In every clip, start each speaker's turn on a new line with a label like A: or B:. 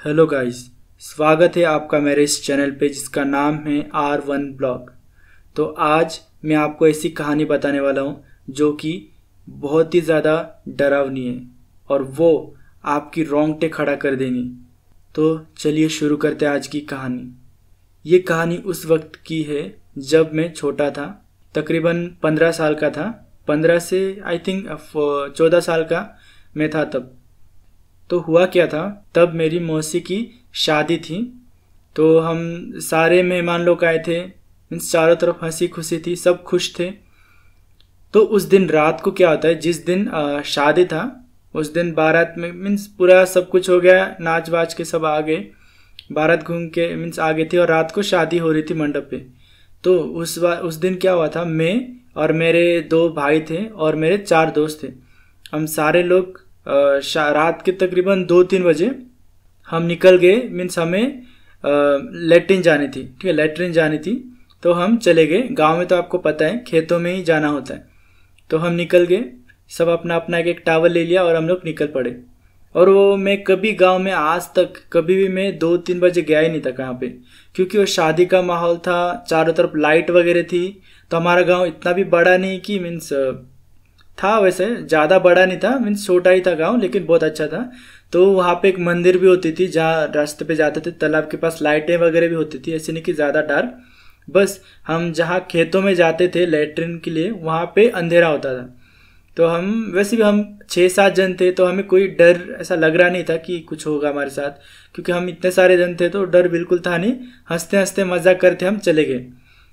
A: Hello guys, स्वागत है आपका मेरे इस चैनल पे जिसका नाम है R1 ब्लॉग। तो आज मैं आपको ऐसी कहानी बताने वाला हूँ जो कि बहुत ही ज़्यादा डरावनी है और वो आपकी रोंगटे खड़ा कर देंगी। तो चलिए शुरू करते हैं आज की कहानी। ये कहानी उस वक्त की है जब मैं छोटा था, तकरीबन 15 साल का था। 15 से आई थिंक 14 साल का मैं था तब। तो हुआ क्या था, तब मेरी मौसी की शादी थी। तो हम सारे मेहमान लोग आए थे, मीन्स चारों तरफ हंसी खुशी थी, सब खुश थे। तो उस दिन रात को क्या होता है, जिस दिन शादी था उस दिन बारात में मीन्स पूरा सब कुछ हो गया, नाच वाच के सब आ गए, बारात घूम के मीन्स आ गए थे और रात को शादी हो रही थी मंडप पे। तो उस दिन क्या हुआ था, मैं और मेरे 2 भाई थे और मेरे 4 दोस्त थे। हम सारे लोग रात के तकरीबन 2-3 बजे हम निकल गए। मीन्स हमें लेट्रिन जानी थी, ठीक है, लेट्रिन जानी थी। तो हम चले गए। गांव में तो आपको पता है खेतों में ही जाना होता है। तो हम निकल गए, सब अपना अपना एक टावल ले लिया और हम लोग निकल पड़े। और वो मैं कभी गांव में आज तक कभी भी मैं 2-3 बजे गया ही नहीं था कहाँ पे, क्योंकि वो शादी का माहौल था, चारों तरफ लाइट वगैरह थी। तो हमारा गांव इतना भी बड़ा नहीं कि मीन्स था, वैसे ज़्यादा बड़ा नहीं था, मीन्स छोटा ही था गांव, लेकिन बहुत अच्छा था। तो वहाँ पे एक मंदिर भी होती थी, जहाँ रास्ते पे जाते थे तालाब के पास लाइटें वगैरह भी होती थी, ऐसे नहीं कि ज़्यादा डार्क। बस हम जहाँ खेतों में जाते थे लेटरिन के लिए, वहाँ पे अंधेरा होता था। तो हम वैसे भी हम 6-7 जन थे, तो हमें कोई डर ऐसा लग रहा नहीं था कि कुछ होगा हमारे साथ, क्योंकि हम इतने सारे जन थे तो डर बिल्कुल था नहीं। हंसते हंसते मजाक करते हम चले गए।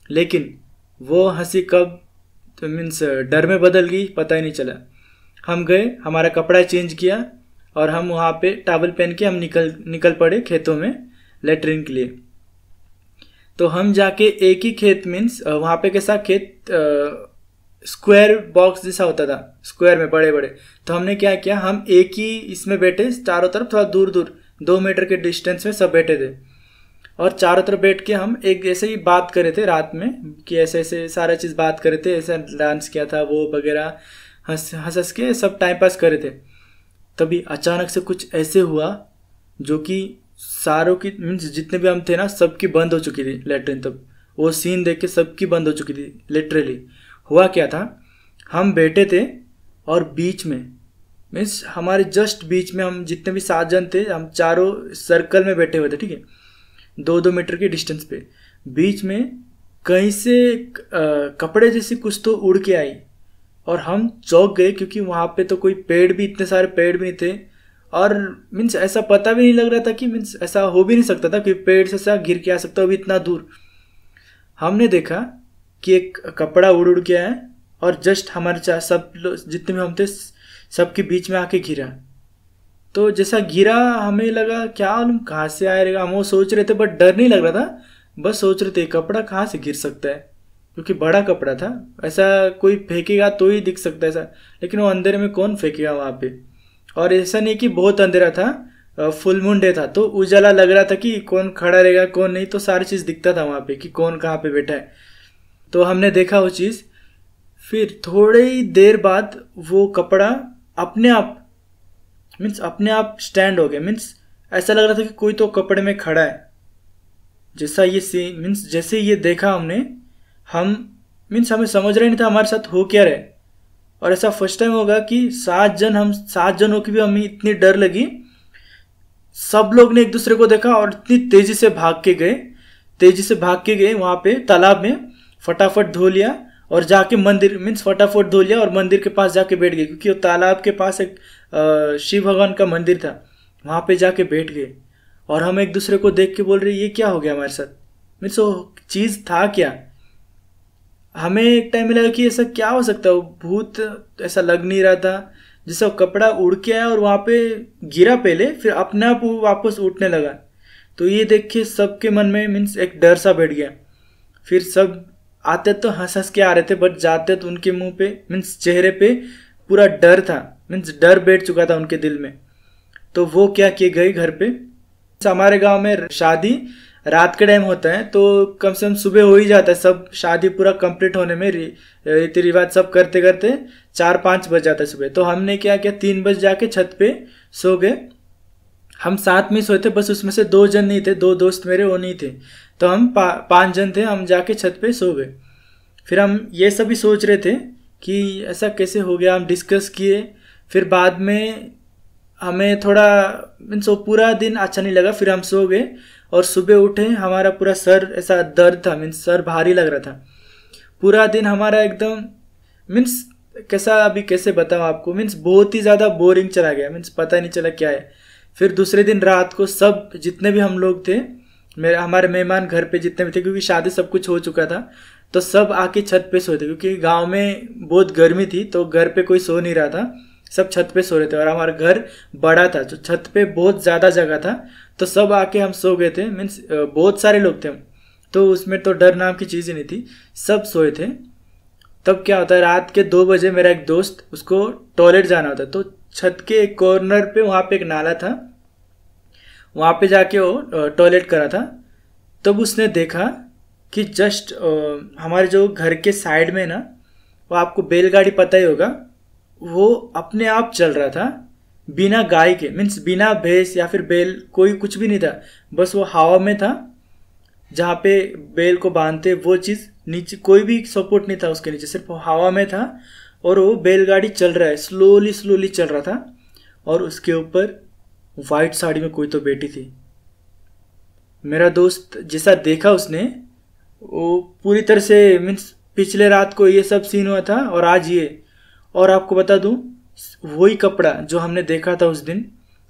A: लेकिन वो हंसी कब तो मीन्स डर में बदल गई पता ही नहीं चला। हम गए, हमारा कपड़ा चेंज किया और हम वहाँ पे टॉवल पहन के हम निकल पड़े खेतों में लेटरिन के लिए। तो हम जाके एक ही खेत मीन्स वहाँ पे कैसा खेत स्क्वायर बॉक्स जैसा होता था, स्क्वायर में बड़े बड़े। तो हमने क्या किया, हम एक ही इसमें बैठे, चारों तरफ थोड़ा दूर दूर 2 मीटर के डिस्टेंस में सब बैठे थे। और चारों तरफ बैठ के हम एक ऐसे ही बात करे थे रात में, कि ऐसे ऐसे सारा चीज़ बात करे थे, ऐसा डांस किया था वो वगैरह, हंस हंस के सब टाइम पास करे थे। तभी अचानक से कुछ ऐसे हुआ जो कि सारों की मीन्स जितने भी हम थे ना, सबकी बंद हो चुकी थी लेटरिन। तब वो सीन देख के सबकी बंद हो चुकी थी लिटरली। हुआ क्या था, हम बैठे थे और बीच में मीन्स हमारे जस्ट बीच में, हम जितने भी 7 जन थे, हम चारों सर्कल में बैठे हुए थे, ठीक है, 2-2 मीटर के डिस्टेंस पे। बीच में कहीं से कपड़े जैसी कुछ तो उड़ के आई और हम चौंक गए, क्योंकि वहाँ पे तो कोई पेड़ भी, इतने सारे पेड़ भी नहीं थे। और मीन्स ऐसा पता भी नहीं लग रहा था कि मीन्स ऐसा हो भी नहीं सकता था कि पेड़ से ऐसा गिर के आ सकता हो अभी इतना दूर। हमने देखा कि एक कपड़ा उड़ उड़ के आया और जस्ट हमारे सब जितने भी हम थे सबके बीच में आके गिरा। तो जैसा गिरा हमें लगा क्या मालूम कहाँ से आया रहेगा, हम वो सोच रहे थे, बट डर नहीं लग रहा था। बस सोच रहे थे कपड़ा कहाँ से गिर सकता है, क्योंकि बड़ा कपड़ा था, ऐसा कोई फेंकेगा तो ही दिख सकता है ऐसा। लेकिन वो अंधेरे में कौन फेंकेगा वहाँ पे। और ऐसा नहीं कि बहुत अंधेरा था, फुल मून डे था, तो उजाला लग रहा था कि कौन खड़ा रहेगा कौन नहीं, तो सारी चीज़ दिखता था वहाँ पे कि कौन कहाँ पे बैठा है। तो हमने देखा वो चीज़। फिर थोड़ी ही देर बाद वो कपड़ा अपने आप मीन्स अपने आप स्टैंड हो गया। मीन्स ऐसा लग रहा था कि कोई तो कपड़े में खड़ा है। जैसा ये सीन मीन्स जैसे ये देखा हमने, हम मीन्स हमें समझ रहे नहीं था हमारे साथ हो क्या रहे। और ऐसा फर्स्ट टाइम होगा कि 7 जन, हम 7 जनों की भी हमें इतनी डर लगी। सब लोग ने एक दूसरे को देखा और इतनी तेजी से भाग के गए वहां पे तालाब में, फटाफट धो लिया और जाके मंदिर मीन्स फटाफट धो लिया और मंदिर के पास जाके बैठ गए, क्योंकि वो तालाब के पास एक शिव भगवान का मंदिर था, वहाँ पे जाके बैठ गए। और हम एक दूसरे को देख के बोल रहे ये क्या हो गया हमारे साथ, मीन्स वो चीज़ था क्या। हमें एक टाइम में लगा कि ऐसा क्या हो सकता है, वो भूत ऐसा लग नहीं रहा था। जैसे वो कपड़ा उड़ के आया और वहाँ पे गिरा पहले, फिर अपने आप वो वापस उठने लगा। तो ये देख के सबके मन में मीन्स एक डर सा बैठ गया। फिर सब आते तो हंस हंस के आ रहे थे, बट जाते तो उनके मुंह पे मीन्स चेहरे पे पूरा डर था, मीन्स डर बैठ चुका था उनके दिल में। तो वो क्या किए, गए घर पे। हमारे गांव में शादी रात के टाइम होता है, तो कम से कम सुबह हो ही जाता है, सब शादी पूरा कंप्लीट होने में रीति रिवाज सब करते करते 4-5 बज जाता है सुबह। तो हमने क्या किया, 3 बजे जाके छत पे सो गए। हम साथ में सोए थे, बस उसमें से 2 जन नहीं थे, 2 दोस्त मेरे वो नहीं थे, तो हम 5 जन थे। हम जाके छत पे सो गए। फिर हम ये सभी सोच रहे थे कि ऐसा कैसे हो गया, हम डिस्कस किए। फिर बाद में हमें थोड़ा मीन्स वो पूरा दिन अच्छा नहीं लगा। फिर हम सो गए और सुबह उठे, हमारा पूरा सर ऐसा दर्द था, मीन्स सर भारी लग रहा था। पूरा दिन हमारा एकदम मीन्स कैसा, अभी कैसे बताऊँ आपको, मीन्स बहुत ही ज़्यादा बोरिंग चला गया, मीन्स पता नहीं चला क्या है। फिर दूसरे दिन रात को सब जितने भी हम लोग थे, हमारे मेहमान घर पे जितने भी थे, क्योंकि शादी सब कुछ हो चुका था, तो सब आके छत पे सोते, क्योंकि गांव में बहुत गर्मी थी तो घर पे कोई सो नहीं रहा था, सब छत पे सो रहे थे। और हमारा घर बड़ा था, जो छत पे बहुत ज़्यादा जगह था, तो सब आके हम सो गए थे। मीन्स बहुत सारे लोग थे हम, तो उसमें तो डर नाम की चीज़ ही नहीं थी, सब सोए थे। तब क्या होता है, रात के 2 बजे मेरा एक दोस्त, उसको टॉयलेट जाना होता है, तो छत के एक कॉर्नर पे वहाँ पे एक नाला था, वहाँ पे जाके वो टॉयलेट करा था। तब उसने देखा कि जस्ट हमारे जो घर के साइड में ना, वो आपको बैलगाड़ी पता ही होगा, वो अपने आप चल रहा था बिना गाय के, मीन्स बिना भैंस या फिर बैल, कोई कुछ भी नहीं था, बस वो हवा में था। जहाँ पे बैल को बांधते वो चीज़, नीचे कोई भी सपोर्ट नहीं था उसके नीचे, सिर्फ हवा में था। और वो बैलगाड़ी चल रहा है, स्लोली स्लोली चल रहा था। और उसके ऊपर वाइट साड़ी में कोई तो बैठी थी। मेरा दोस्त जैसा देखा उसने, वो पूरी तरह से मीन्स पिछले रात को ये सब सीन हुआ था और आज ये। और आपको बता दूं, वही कपड़ा जो हमने देखा था उस दिन,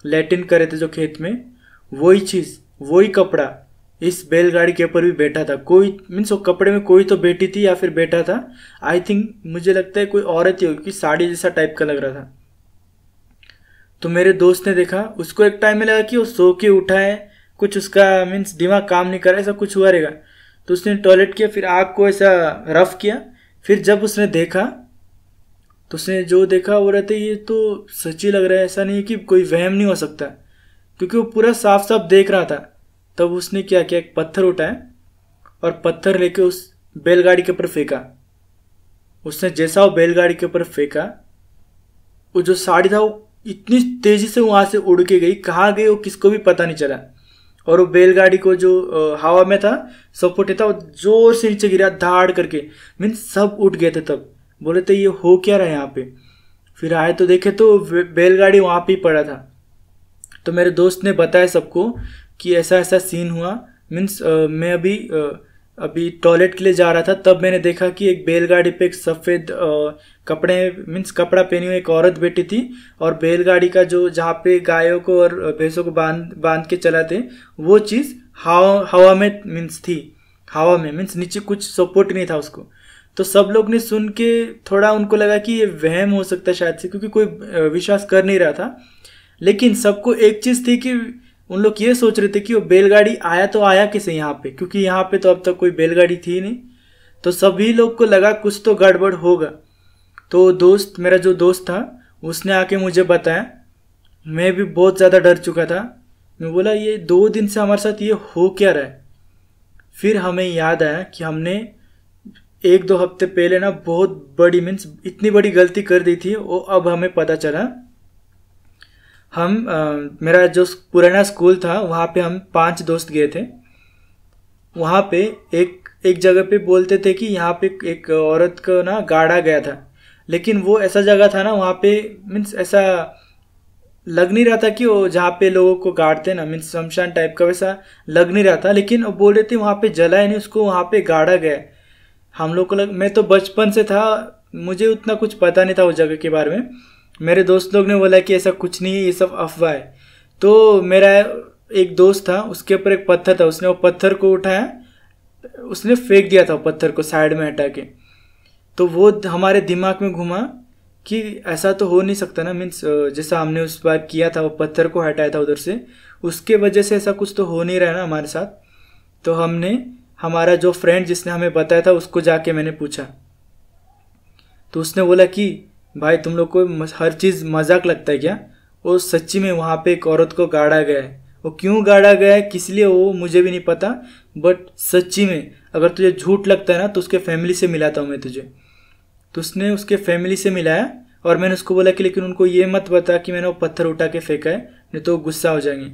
A: लैट्रिन करे थे जो खेत में, वही चीज़, वही कपड़ा इस बैलगाड़ी के ऊपर भी बैठा था। कोई मीन्स वो कपड़े में कोई तो बैठी थी या फिर बैठा था। आई थिंक, मुझे लगता है कोई औरत ही होगी, कि साड़ी जैसा टाइप का लग रहा था। तो मेरे दोस्त ने देखा, उसको एक टाइम में लगा कि वो सो के उठा है, कुछ उसका मीन्स दिमाग काम नहीं कर रहा, ऐसा कुछ हुआ रहेगा। तो उसने टॉयलेट किया, फिर आग को ऐसा रफ किया। फिर जब उसने देखा, तो उसने जो देखा वो रहते, ये तो सच्ची लग रहा है, ऐसा नहीं है कि कोई वहम नहीं हो सकता, क्योंकि वो पूरा साफ साफ देख रहा था। तब उसने क्या किया, एक पत्थर उठाया और पत्थर लेके उस बैलगाड़ी के ऊपर फेंका। उसने जैसा वो बैलगाड़ी के ऊपर फेंका, वो जो साड़ी था वो इतनी तेजी से वहां से उड़ के गई, कहाँ गई वो किसको भी पता नहीं चला। और वो बैलगाड़ी को जो हवा में था सपोर्ट था, वो जोर से नीचे गिरा धाड़ करके, मीन्स सब उठ गए थे। तब बोले थे ये हो क्या रहा है यहाँ पे। फिर आए तो देखे तो बैलगाड़ी वहाँ पे ही पड़ा था। तो मेरे दोस्त ने बताया सबको कि ऐसा ऐसा सीन हुआ। मीन्स मैं अभी टॉयलेट के लिए जा रहा था, तब मैंने देखा कि एक बैलगाड़ी पे एक सफ़ेद कपड़े मीन्स कपड़ा पहनी हुई एक औरत बैठी थी, और बैलगाड़ी का जो जहाँ पे गायों को और भैंसों को बांध के चलाते, वो चीज़ हवा में मीन्स थी, हवा में मीन्स नीचे कुछ सपोर्ट नहीं था उसको। तो सब लोग ने सुन के थोड़ा उनको लगा कि ये वहम हो सकता है शायद से, क्योंकि कोई विश्वास कर नहीं रहा था। लेकिन सबको एक चीज़ थी कि उन लोग ये सोच रहे थे कि वो बैलगाड़ी आया तो आया कैसे यहाँ पे, क्योंकि यहाँ पे तो अब तक कोई बैलगाड़ी थी नहीं। तो सभी लोग को लगा कुछ तो गड़बड़ होगा। तो मेरा जो दोस्त था, उसने आके मुझे बताया। मैं भी बहुत ज़्यादा डर चुका था। मैं बोला ये 2 दिन से हमारे साथ ये हो क्या रहा है। फिर हमें याद आया कि हमने 1-2 हफ्ते पहले ना बहुत बड़ी मीन्स इतनी बड़ी गलती कर दी थी, वो अब हमें पता चला। मेरा जो पुराना स्कूल था, वहाँ पे हम 5 दोस्त गए थे। वहाँ पे एक जगह पे बोलते थे कि यहाँ पे एक औरत को ना गाड़ा गया था, लेकिन वो ऐसा जगह था ना, वहाँ पे मीन्स ऐसा लग नहीं रहा था कि वो जहाँ पे लोगों को गाड़ते ना, मीन्स शमशान टाइप का, वैसा लग नहीं रहा था। लेकिन वो बोल रहे थे वहाँ पे जला है नहीं, उसको वहाँ पे गाड़ा गया। हम लोग को मैं तो बचपन से था, मुझे उतना कुछ पता नहीं था उस जगह के बारे में। मेरे दोस्त लोग ने बोला कि ऐसा कुछ नहीं है, ये सब अफवाह है। तो मेरा एक दोस्त था, उसके ऊपर एक पत्थर था, उसने वो पत्थर को उठाया, उसने फेंक दिया था पत्थर को साइड में हटा के। तो वो हमारे दिमाग में घुमा कि ऐसा तो हो नहीं सकता ना, मीन्स जैसा हमने उस बार किया था, वो पत्थर को हटाया था उधर से, उसके वजह से ऐसा कुछ तो हो नहीं रहा ना हमारे साथ। तो हमने हमारा जो फ्रेंड जिसने हमें बताया था, उसको जाके मैंने पूछा। तो उसने बोला कि भाई तुम लोग को हर चीज़ मजाक लगता है क्या? वो सच्ची में वहाँ पे एक औरत को गाड़ा गया है। वो क्यों गाड़ा गया है, किस लिए, वो मुझे भी नहीं पता, बट सच्ची में अगर तुझे झूठ लगता है ना तो उसके फैमिली से मिलाता हूँ मैं तुझे। तो उसने उसके फैमिली से मिलाया, और मैंने उसको बोला कि लेकिन उनको ये मत बता कि मैंने वो पत्थर उठा के फेंका है, नहीं तो गुस्सा हो जाएंगे।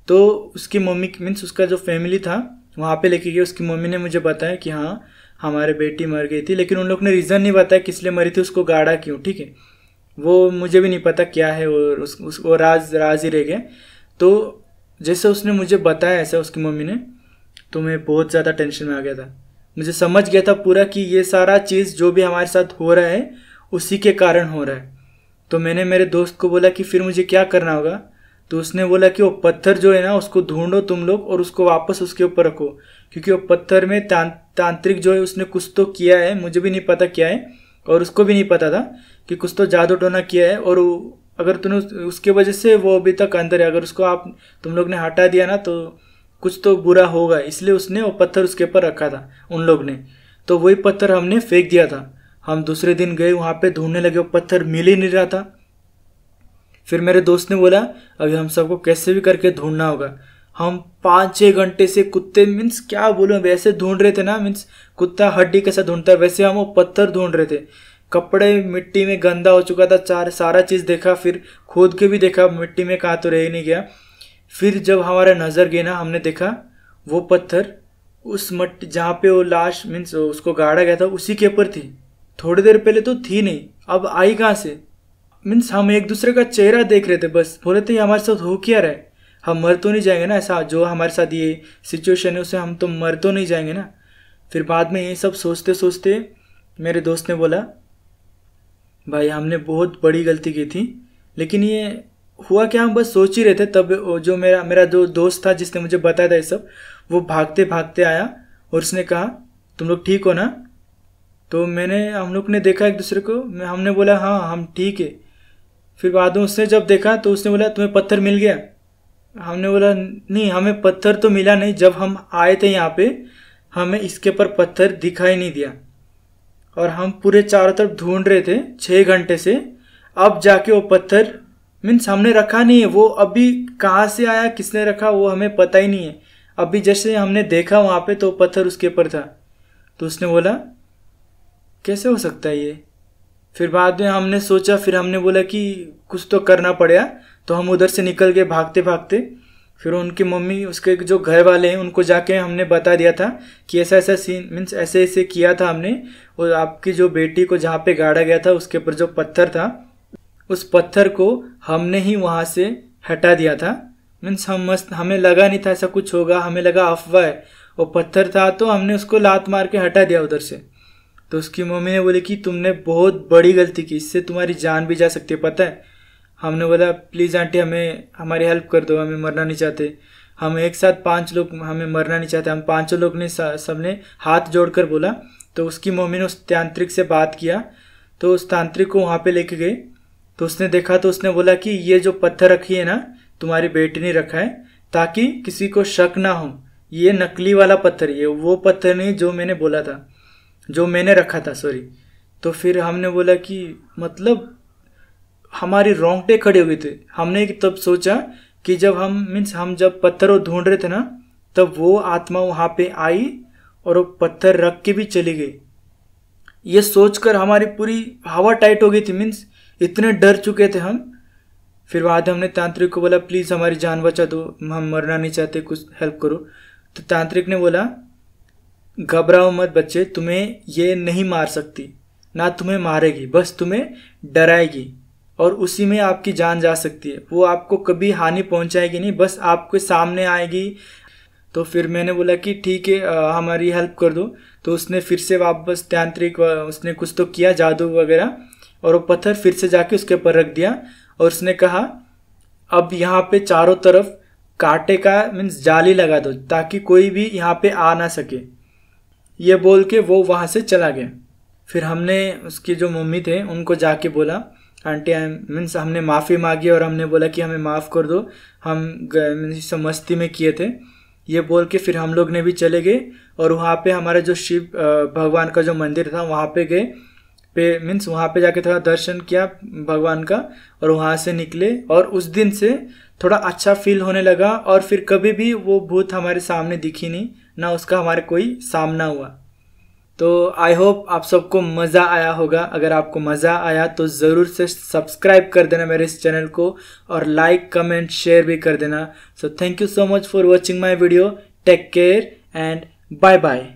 A: तो उसकी मम्मी मीन्स उसका जो फैमिली था वहाँ पे लेके गए। उसकी मम्मी ने मुझे बताया कि हाँ हमारे बेटी मर गई थी, लेकिन उन लोग ने रीज़न नहीं बताया किस लिए मरी थी, उसको गाड़ा क्यों, ठीक है। वो मुझे भी नहीं पता क्या है, और वो राज ही रह गया। तो जैसे उसने मुझे बताया ऐसा उसकी मम्मी ने, तो मैं बहुत ज़्यादा टेंशन में आ गया था। मुझे समझ गया था पूरा कि ये सारा चीज़ जो भी हमारे साथ हो रहा है उसी के कारण हो रहा है। तो मैंने मेरे दोस्त को बोला कि फिर मुझे क्या करना होगा। तो उसने बोला कि वो पत्थर जो है ना उसको ढूंढो तुम लोग और उसको वापस उसके ऊपर रखो, क्योंकि वो पत्थर में तांत्रिक जो है उसने कुछ तो किया है, मुझे भी नहीं पता क्या है, और उसको भी नहीं पता था कि कुछ तो जादू टोना किया है। और अगर तूने उसके वजह से वो अभी तक अंदर है, अगर उसको तुम लोग ने हटा दिया ना तो कुछ तो बुरा होगा, इसलिए उसने वो पत्थर उसके ऊपर रखा था उन लोग ने। तो वही पत्थर हमने फेंक दिया था। हम दूसरे दिन गए वहाँ पे ढूंढने लगे, वो पत्थर मिल ही नहीं रहा था। फिर मेरे दोस्त ने बोला अभी हम सबको कैसे भी करके ढूंढना होगा। हम 5-6 घंटे से कुत्ते मीन्स क्या बोलूं वैसे ढूंढ रहे थे ना, मीन्स कुत्ता हड्डी कैसा ढूंढता है वैसे हम वो पत्थर ढूंढ रहे थे। कपड़े मिट्टी में गंदा हो चुका था, सारा चीज़ देखा, फिर खोद के भी देखा मिट्टी में कहाँ तो रह ही नहीं गया। फिर जब हमारा नज़र गया ना, हमने देखा वो पत्थर उस मट्टी जहाँ पे वो लाश मीन्स उसको गाड़ा गया था उसी के ऊपर थी। थोड़ी देर पहले तो थी नहीं, अब आई कहाँ से। मीन्स हम एक दूसरे का चेहरा देख रहे थे, बस बोले थे हमारे साथ हो क्या रहा है, हम मर तो नहीं जाएंगे ना, ऐसा जो हमारे साथ ये सिचुएशन है उससे हम तो मर तो नहीं जाएंगे ना। फिर बाद में ये सब सोचते सोचते मेरे दोस्त ने बोला भाई हमने बहुत बड़ी गलती की थी, लेकिन ये हुआ क्या हम बस सोच ही रहे थे। तब जो मेरा जो दोस्त था जिसने मुझे बताया था ये सब, वो भागते भागते आया और उसने कहा तुम लोग ठीक हो ना। तो हम लोग ने देखा एक दूसरे को, हमने बोला हाँ हम ठीक है। फिर बाद में उसने जब देखा तो उसने बोला तुम्हें पत्थर मिल गया। हमने बोला नहीं हमें पत्थर तो मिला नहीं, जब हम आए थे यहाँ पे हमें इसके ऊपर पत्थर दिखाई नहीं दिया, और हम पूरे चारों तरफ ढूंढ रहे थे 6 घंटे से। अब जाके वो पत्थर मीन्स हमने रखा नहीं है, वो अभी कहाँ से आया किसने रखा वो हमें पता ही नहीं है। अभी जैसे हमने देखा वहाँ पे तो पत्थर उसके ऊपर था। तो उसने बोला कैसे हो सकता है ये। फिर बाद में हमने सोचा, फिर हमने बोला कि कुछ तो करना पड़ेगा। तो हम उधर से निकल गए भागते भागते। फिर उनकी मम्मी उसके जो घर वाले हैं उनको जाके हमने बता दिया था कि ऐसा ऐसा सीन मीन्स ऐसे ऐसे किया था हमने, और आपकी जो बेटी को जहाँ पे गाड़ा गया था उसके ऊपर जो पत्थर था उस पत्थर को हमने ही वहाँ से हटा दिया था। मीन्स हमें लगा नहीं था ऐसा कुछ होगा, हमें लगा अफवाह है। वो पत्थर था तो हमने उसको लात मार के हटा दिया उधर से। तो उसकी मम्मी ने बोली कि तुमने बहुत बड़ी गलती की, इससे तुम्हारी जान भी जा सकती है पता है। हमने बोला प्लीज़ आंटी हमारी हेल्प कर दो, हमें मरना नहीं चाहते। हम एक साथ 5 लोग हमें मरना नहीं चाहते। हम 5 लोग ने सबने हाथ जोड़कर बोला। तो उसकी मम्मी ने उस तांत्रिक से बात किया, तो उस तांत्रिक को वहाँ पे लेके गए। तो उसने देखा तो उसने बोला कि ये जो पत्थर रखी है ना तुम्हारी बेटी ने रखा है ताकि किसी को शक ना हो, ये नकली वाला पत्थर, ये वो पत्थर नहीं जो मैंने बोला था, जो मैंने रखा था सॉरी। तो फिर हमने बोला कि मतलब हमारी रोंगटे खड़े हुए थे। हमने तब सोचा कि जब हम जब पत्थर ढूंढ रहे थे ना तब वो आत्मा वहाँ पे आई और वो पत्थर रख के भी चली गई। ये सोचकर हमारी पूरी हवा टाइट हो गई थी, मीन्स इतने डर चुके थे हम। फिर बाद हमने तांत्रिक को बोला प्लीज़ हमारी जान बचा दो, हम मरना नहीं चाहते, कुछ हेल्प करो। तो तांत्रिक ने बोला घबराओ मत बच्चे, तुम्हें ये नहीं मार सकती, ना तुम्हें मारेगी, बस तुम्हें डराएगी और उसी में आपकी जान जा सकती है। वो आपको कभी हानि पहुंचाएगी नहीं, बस आपके सामने आएगी। तो फिर मैंने बोला कि ठीक है हमारी हेल्प कर दो। तो उसने फिर से वापस तांत्रिक उसने कुछ तो किया जादू वगैरह, और वो पत्थर फिर से जाके उसके ऊपर रख दिया। और उसने कहा अब यहाँ पे चारों तरफ कांटे का मीन्स जाली लगा दो ताकि कोई भी यहाँ पे आ ना सके। ये बोल के वो वहाँ से चला गया। फिर हमने उसकी जो मम्मी थे उनको जाके बोला आंटी मीन्स हमने माफ़ी मांगी और हमने बोला कि हमें माफ़ कर दो, हम मस्ती में किए थे। ये बोल के फिर हम लोग ने भी चले गए और वहाँ पे हमारा जो शिव भगवान का जो मंदिर था वहाँ पे गए मीन्स वहाँ पे जाके थोड़ा दर्शन किया भगवान का और वहाँ से निकले। और उस दिन से थोड़ा अच्छा फील होने लगा और फिर कभी भी वो भूत हमारे सामने दिखी नहीं, ना उसका हमारे कोई सामना हुआ। तो आई होप आप सबको मज़ा आया होगा। अगर आपको मज़ा आया तो ज़रूर से सब्सक्राइब कर देना मेरे इस चैनल को, और लाइक कमेंट शेयर भी कर देना। So thank you so much for watching my video. Take care and bye bye.